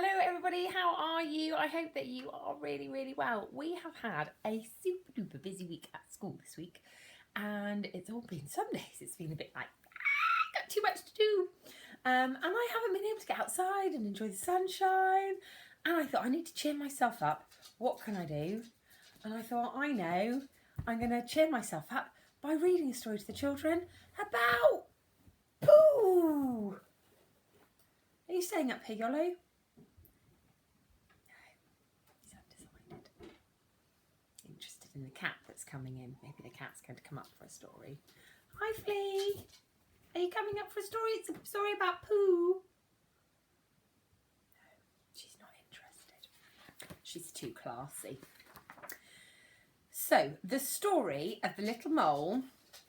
Hello everybody, how are you? I hope that you are really well. We have had a super duper busy week at school this week, and it's all been, some days it's been a bit like, got too much to do. And I haven't been able to get outside and enjoy the sunshine, and I thought I need to cheer myself up. What can I do? And I thought, I know, I'm going to cheer myself up by reading a story to the children about poo. Are you staying up here, Yolo? Interested in the cat that's coming in. Maybe the cat's going to come up for a story. Hi, Flea. Are you coming up for a story? It's a story about poo. No, she's not interested. She's too classy. So, the story of the little mole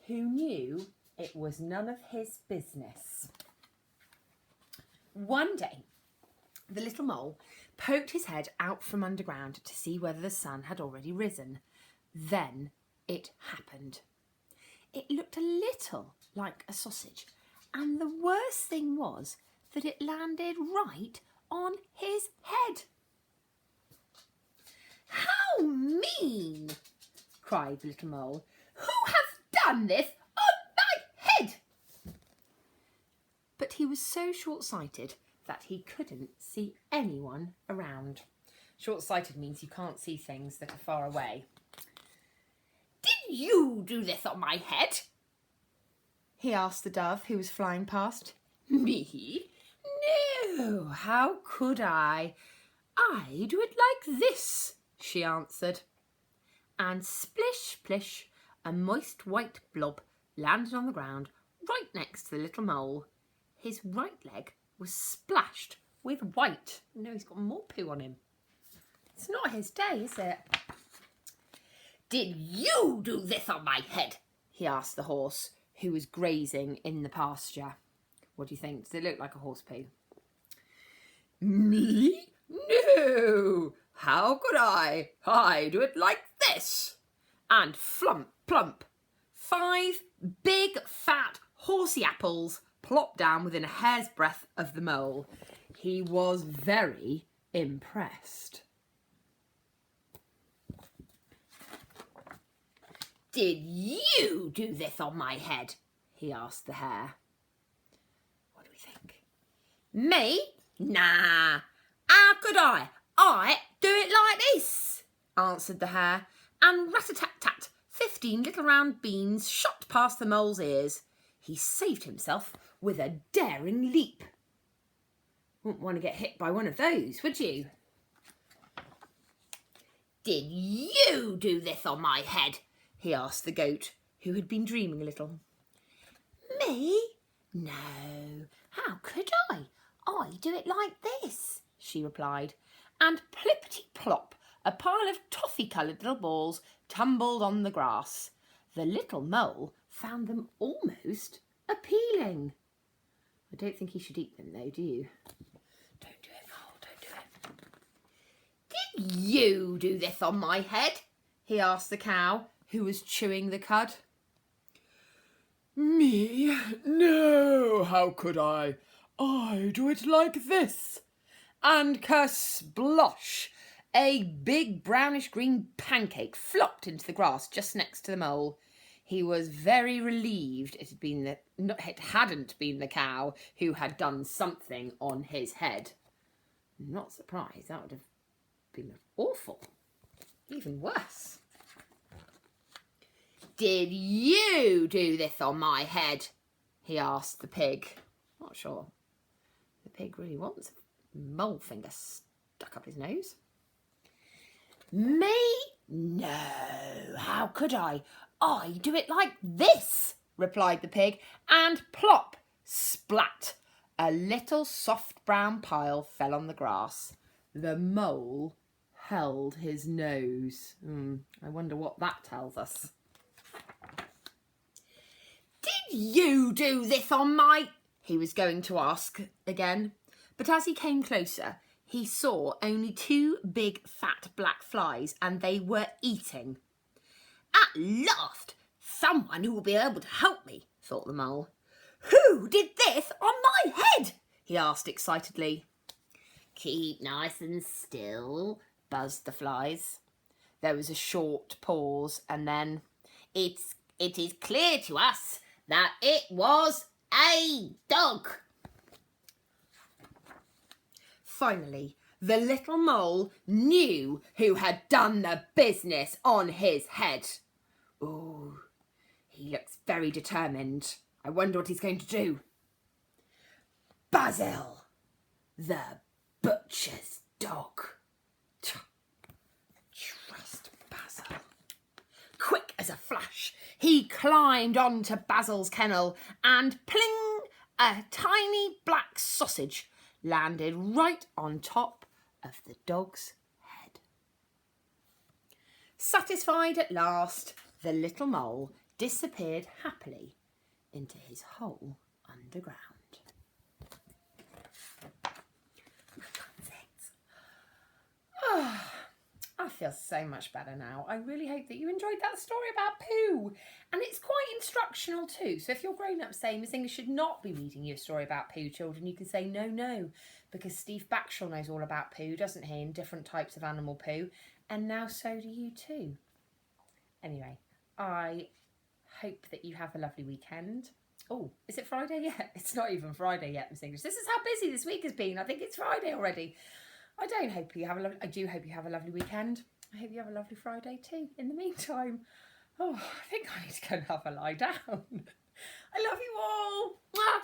who knew it was none of his business. One day, the little mole poked his head out from underground to see whether the sun had already risen. Then it happened. It looked a little like a sausage, and the worst thing was that it landed right on his head. "How mean!" cried the little mole. "Who has done this on my head?" But he was so short-sighted that he couldn't see anyone around. Short-sighted means you can't see things that are far away. "Did you do this on my head?" he asked the dove who was flying past. "Me? No, how could I? I do it like this," she answered. And splish, splish, a moist white blob landed on the ground right next to the little mole. His right leg was splashed with white. No, he's got more poo on him. It's not his day, is it? "Did you do this on my head?" he asked the horse, who was grazing in the pasture. What do you think? Does it look like a horse poo? "Me? No! How could I? I do it like this." And flump, plump, 5 big, fat, horsey apples plopped down within a hair's breadth of the mole. He was very impressed. "Did you do this on my head?" he asked the hare. What do we think? "Me? Nah, how could I? I do it like this," answered the hare, and rat-a-tat-tat, 15 little round beans shot past the mole's ears. He saved himself with a daring leap. Wouldn't want to get hit by one of those, would you? "Did you do this on my head?" he asked the goat, who had been dreaming a little. "Me? No, how could I? I do it like this," she replied, and plippity-plop, a pile of toffee-coloured little balls tumbled on the grass. The little mole found them almost appealing. I don't think he should eat them though, do you? Don't do it, Mole, don't do it. "Did you do this on my head?" he asked the cow, who was chewing the cud. "Me? No, how could I? I do it like this." And kersplosh, a big brownish-green pancake flopped into the grass just next to the mole. He was very relieved it hadn't been the cow who had done something on his head. Not surprised, that would have been awful. Even worse. "Did you do this on my head?" he asked the pig. Not sure the pig really wants a mole finger stuck up his nose. "Me? No, how could I? I do it like this," replied the pig, and plop, splat, a little soft brown pile fell on the grass. The mole held his nose. I wonder what that tells us. "Did you do this on my..." he was going to ask again, but as he came closer, he saw only 2 big fat black flies, and they were eating. "At last, someone who will be able to help me," thought the mole. "Who did this on my head?" he asked excitedly. Keep nice and still, buzzed the flies. There was a short pause, and then, It is clear to us that it was a dog. finally, the little mole knew who had done the business on his head. Ooh, he looks very determined. I wonder what he's going to do. Basil, the butcher's dog. Trust Basil. Quick as a flash, he climbed onto Basil's kennel and pling, a tiny black sausage landed right on top of the dog's head. Satisfied at last, the little mole disappeared happily into his hole underground. That's it. Oh, I feel so much better now. I really hope that you enjoyed that story about poo. And it's quite instructional too. So if you're grown up saying Miss English should not be reading you a story about poo, children, you can say no, because Steve Backshall knows all about poo, doesn't he, and different types of animal poo. And now so do you too. Anyway, I hope that you have a lovely weekend. Oh, is it Friday yet? It's not even Friday yet, Miss English. This is how busy this week has been. I think it's Friday already. I do hope you have a lovely weekend. I hope you have a lovely Friday too. In the meantime, I think I need to go and have a lie down. I love you all. Mwah.